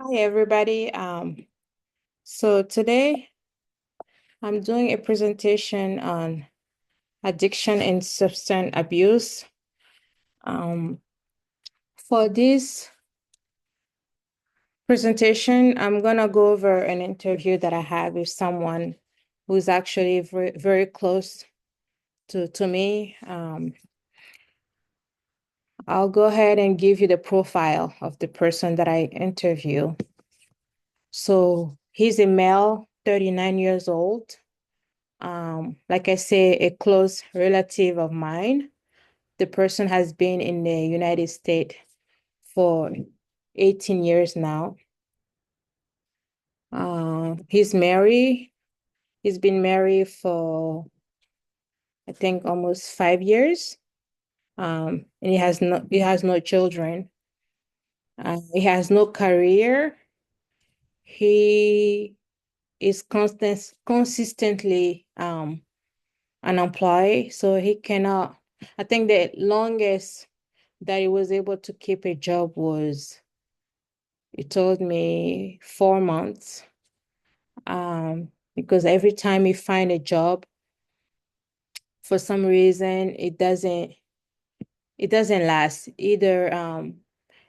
Hi, everybody. So today I'm doing a presentation on addiction and substance abuse. Um, for this presentation, I'm gonna go over an interview that I had with someone who's actually very, very close to me. I'll go ahead and give you the profile of the person that I interview. So he's a male, 39 years old. Like I say, a close relative of mine. The person has been in the United States for 18 years now. He's married. He's been married for, I think, almost 5 years. And he has no children. He has no career. He is consistently unemployed, so he cannot. I think the longest that he was able to keep a job was, he told me, 4 months. Because every time he find a job, for some reason, it doesn't last. Either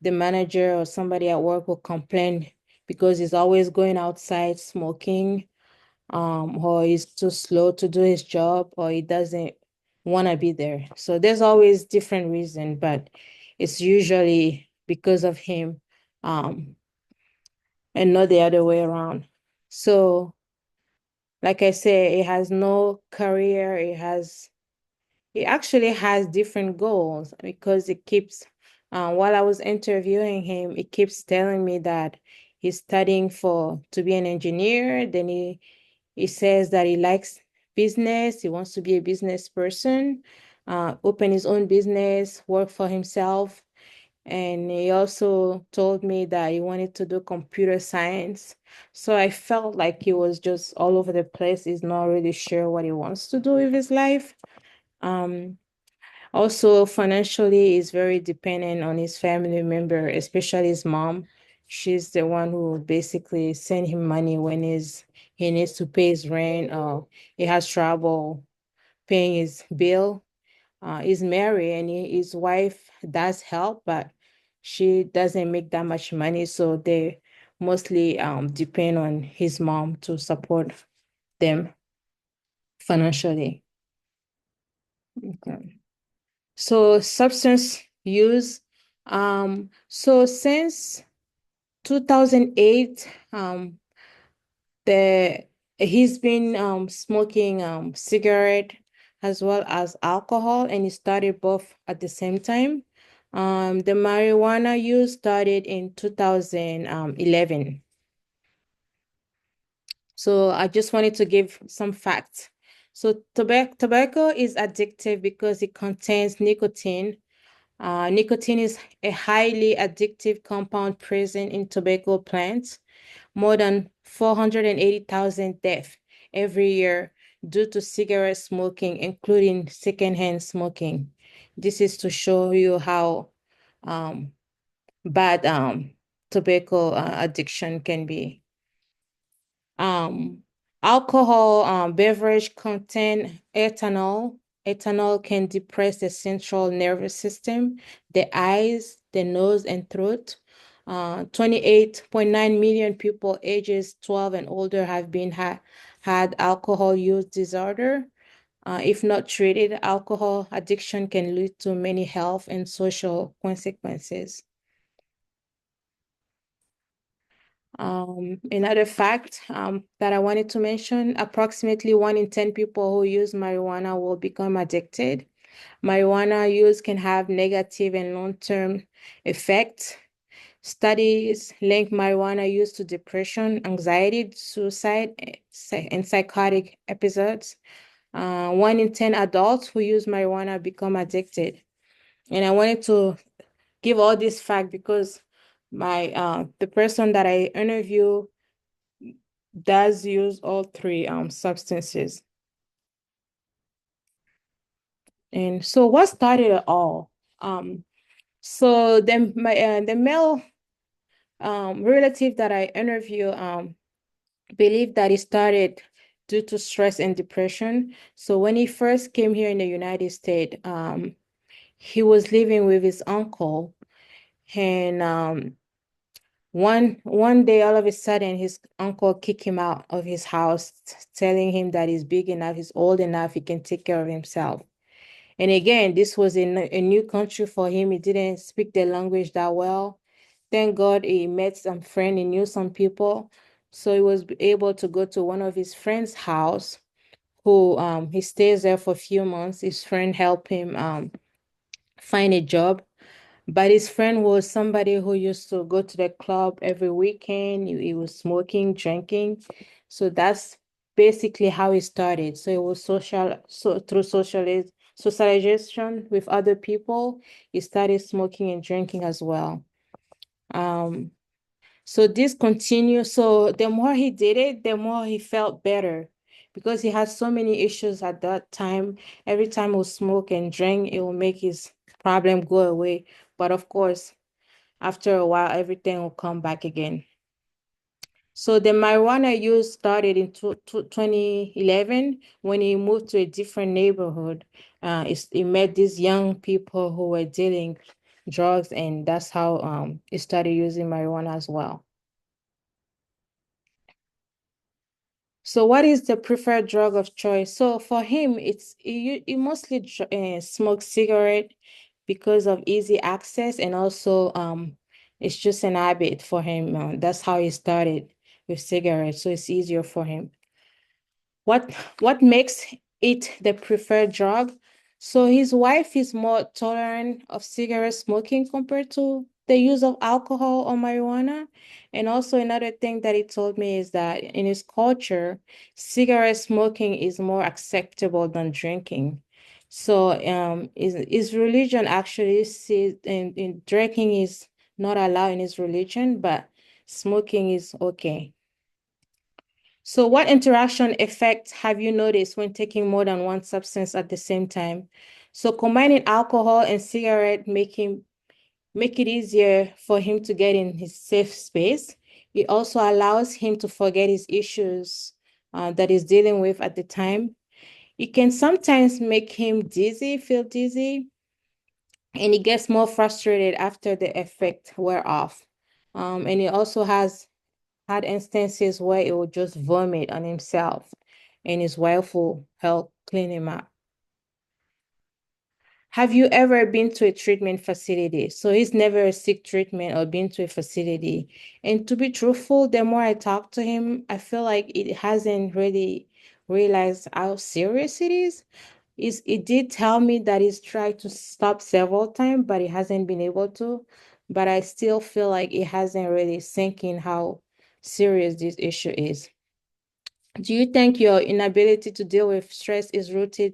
the manager or somebody at work will complain because he's always going outside smoking, or he's too slow to do his job, or he doesn't want to be there. So there's always different reason, but it's usually because of him, um, and not the other way around. So, like I say, he has no career. He actually has different goals because it keeps, while I was interviewing him, it keeps telling me that he's studying for to be an engineer. Then he says that he likes business. He wants to be a business person, open his own business, work for himself. And he also told me that he wanted to do computer science. So I felt like he was just all over the place. He's not really sure what he wants to do with his life. Um, Also, financially, he's very dependent on his family member, especially his mom. She's the one who basically send him money when he needs to pay his rent or he has trouble paying his bill. He's married and his wife does help, but she doesn't make that much money, so they mostly depend on his mom to support them financially. Okay. So substance use. So since 2008, the he's been smoking cigarette as well as alcohol, and he started both at the same time. The marijuana use started in 2011. So I just wanted to give some facts. So tobacco is addictive because it contains nicotine. Nicotine is a highly addictive compound present in tobacco plants. More than 480,000 deaths every year due to cigarette smoking, including secondhand smoking. This is to show you how um, bad tobacco addiction can be. Um, Alcohol beverage contain ethanol. Ethanol can depress the central nervous system, the eyes, the nose, and throat. 28.9 million people ages 12 and older have had alcohol use disorder. If not treated, alcohol addiction can lead to many health and social consequences. Another fact that I wanted to mention, approximately 1 in 10 people who use marijuana will become addicted. Marijuana use can have negative and long-term effects. Studies link marijuana use to depression, anxiety, suicide, and psychotic episodes. 1 in 10 adults who use marijuana become addicted. And I wanted to give all this fact because the person that I interview does use all three substances. And so what started it all? So the male relative that I interview believe that it started due to stress and depression. So when he first came here in the United States, he was living with his uncle, and one day, all of a sudden, his uncle kicked him out of his house, telling him that he's big enough, he's old enough, he can take care of himself. And again, this was in a new country for him. He didn't speak the language that well. Thank God he met some friend, he knew some people. So he was able to go to one of his friend's house, who he stays there for a few months. His friend helped him find a job. But his friend was somebody who used to go to the club every weekend. He was smoking, drinking. So that's basically how he started. So it was through socialization with other people, he started smoking and drinking as well. Um, so this continued. So the more he did it, the more he felt better because he had so many issues at that time. Every time he would smoke and drink, it will make his problem go away. But of course, after a while, everything will come back again. So the marijuana use started in 2011 when he moved to a different neighborhood. He met these young people who were dealing drugs, and that's how he started using marijuana as well. So what is the preferred drug of choice? So for him, he mostly smokes cigarette because of easy access, and also it's just an habit for him. That's how he started with cigarettes, so it's easier for him. What makes it the preferred drug? So his wife is more tolerant of cigarette smoking compared to the use of alcohol or marijuana. And also another thing that he told me is that in his culture, cigarette smoking is more acceptable than drinking. So his religion actually sees in drinking is not allowed in his religion, but smoking is okay. So what interaction effects have you noticed when taking more than one substance at the same time? So combining alcohol and cigarette make it easier for him to get in his safe space. It also allows him to forget his issues that he's dealing with at the time. It can sometimes make him dizzy, feel dizzy, and he gets more frustrated after the effect wear off. And he also has had instances where he would just vomit on himself and his wife will help clean him up. Have you ever been to a treatment facility? So he's never seek treatment or been to a facility. And to be truthful, the more I talk to him, I feel like it hasn't really realized how serious it is. It did tell me that he's tried to stop several times, but he hasn't been able to. But I still feel like it hasn't really sink in how serious this issue is. Do you think your inability to deal with stress is rooted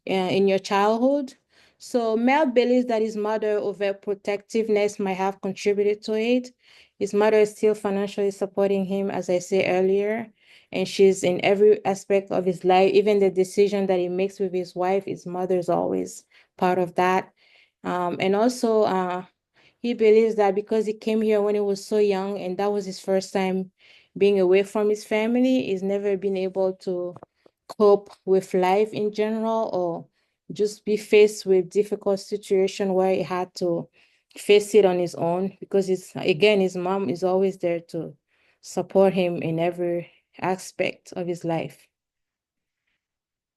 in your childhood? So Mel believes that his mother overprotectiveness might have contributed to it. His mother is still financially supporting him, as I said earlier, and she's in every aspect of his life. Even the decision that he makes with his wife, his mother is always part of that. And also, he believes that because he came here when he was so young and that was his first time being away from his family, he's never been able to cope with life in general or just be faced with difficult situation where he had to face it on his own because his mom is always there to support him in every aspect of his life.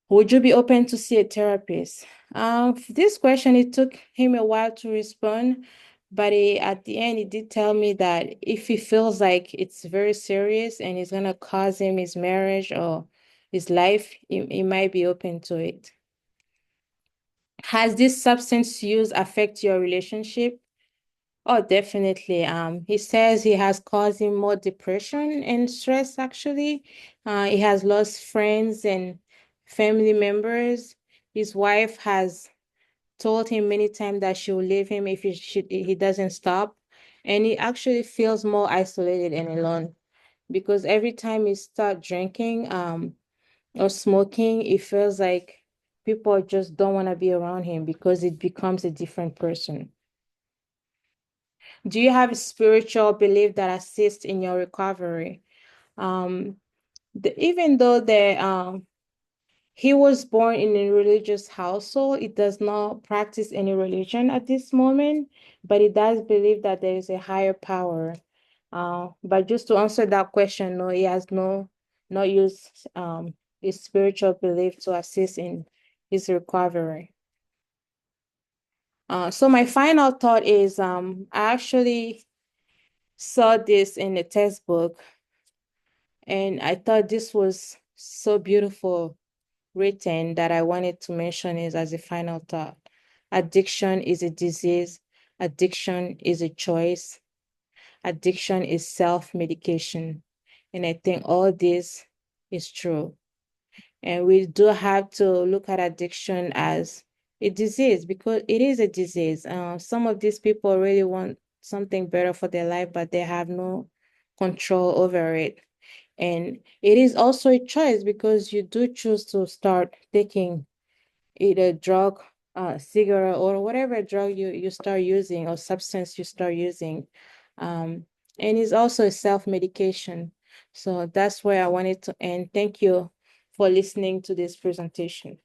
Would you be open to see a therapist? For this question, it took him a while to respond, but at the end, he did tell me that if he feels like it's very serious and it's gonna cause him his marriage or his life, he might be open to it. Has this substance use affect your relationship? Oh, definitely. He says he has caused him more depression and stress, actually. He has lost friends and family members. His wife has told him many times that she will leave him if he doesn't stop. And he actually feels more isolated and alone because every time he start drinking, or smoking, it feels like people just don't want to be around him because it becomes a different person. Do you have a spiritual belief that assists in your recovery? Um, even though he was born in a religious household, he does not practice any religion at this moment, but he does believe that there is a higher power. But just to answer that question, no, he has not used his spiritual belief to assist in his recovery. So my final thought is I actually saw this in a textbook, and I thought this was so beautiful written that I wanted to mention is as a final thought. Addiction is a disease. Addiction is a choice. Addiction is self-medication. And I think all this is true. And we do have to look at addiction as a disease because it is a disease. Some of these people really want something better for their life, but they have no control over it. And it is also a choice because you do choose to start taking either drug, cigarette, or whatever drug you start using or substance you start using. Um, and it's also a self-medication. So that's where I wanted to end. Thank you for listening to this presentation.